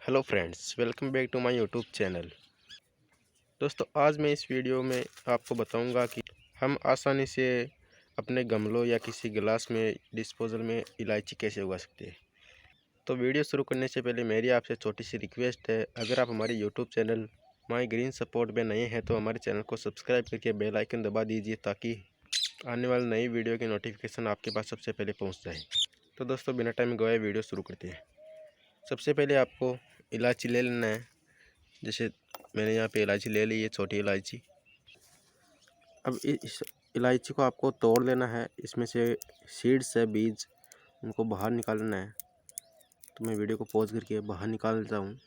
Hello friends, welcome back to my YouTube channel. दोस्तों, आज मैं इस वीडियो में आपको बताऊंगा कि हम आसानी से अपने गमलों या किसी गिलास में डिस्पोजल में इलायची कैसे उगा सकते हैं। तो वीडियो शुरू करने से पहले मेरी आपसे छोटी सी रिक्वेस्ट है, अगर आप हमारे YouTube channel my green support में नए हैं तो हमारे चैनल को सब्सक्राइब करके बेल आइकन दबा दीजिए ताकि आने वाली नई वीडियो की नोटिफिकेशन आपके पास सबसे पहले पहुँच जाए। तो दोस्तों, बिना टाइम गवाए वीडियो शुरू करते हैं। सबसे पहले आपको इलायची ले लेना है। जैसे मैंने यहाँ पे इलायची ले ली है, छोटी इलायची। अब इस इलायची को आपको तोड़ लेना है, इसमें से सीड्स है, बीज, उनको बाहर निकालना है। तो मैं वीडियो को पॉज करके बाहर निकाल लेता हूँ।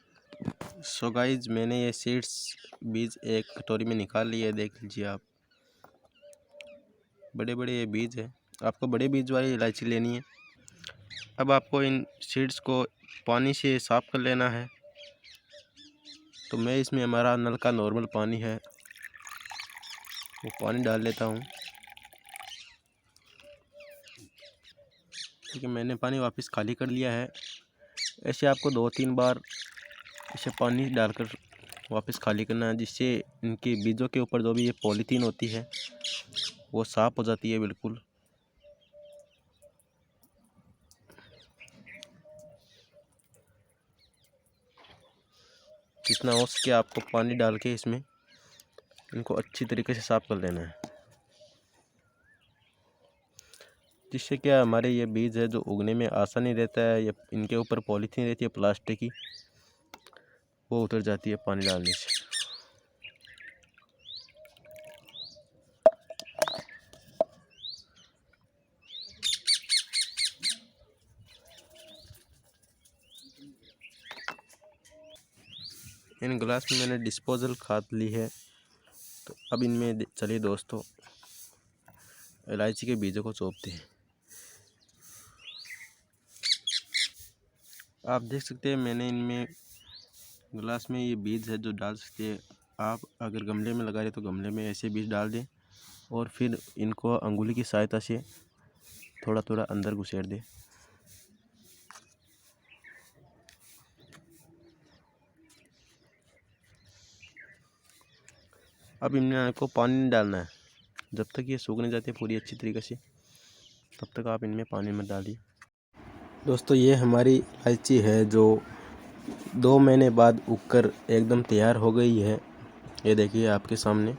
सो गाइज, मैंने ये सीड्स बीज एक कटोरी में निकाल लिए, देख लीजिए आप। बड़े बड़े ये बीज है, आपको बड़े बीज वाली इलायची लेनी है। अब आपको इन सीड्स को पानी से साफ़ कर लेना है। तो मैं इसमें हमारा नल का नॉर्मल पानी है वो पानी डाल लेता हूँ। ठीक है, मैंने पानी वापस खाली कर लिया है। ऐसे आपको 2-3 बार इसे पानी डालकर वापस खाली करना है, जिससे इनके बीजों के ऊपर जो भी ये पॉलीथीन होती है वो साफ़ हो जाती है बिल्कुल। जितना हो सके आपको पानी डाल के इसमें इनको अच्छी तरीके से साफ़ कर लेना है, जिससे क्या हमारे ये बीज है जो उगने में आसानी रहता है। या इनके ऊपर पॉलीथीन रहती है प्लास्टिक की, वो उतर जाती है पानी डालने से। इन गिलास में मैंने डिस्पोजल खाद ली है। तो अब इनमें चलिए दोस्तों, इलायची के बीजों को चोपते हैं। आप देख सकते हैं मैंने इनमें गिलास में ये बीज है जो डाल सकते हैं। आप अगर गमले में लगा रहे तो गमले में ऐसे बीज डाल दें और फिर इनको अंगुली की सहायता से थोड़ा थोड़ा अंदर घुसेड़ दें। अब इनमें आपको पानी नहीं डालना है, जब तक ये सूख नहीं जाती पूरी अच्छी तरीके से तब तक आप इनमें पानी मत डालिए। दोस्तों, ये हमारी इलायची है जो 2 महीने बाद उगकर एकदम तैयार हो गई है। ये देखिए आपके सामने।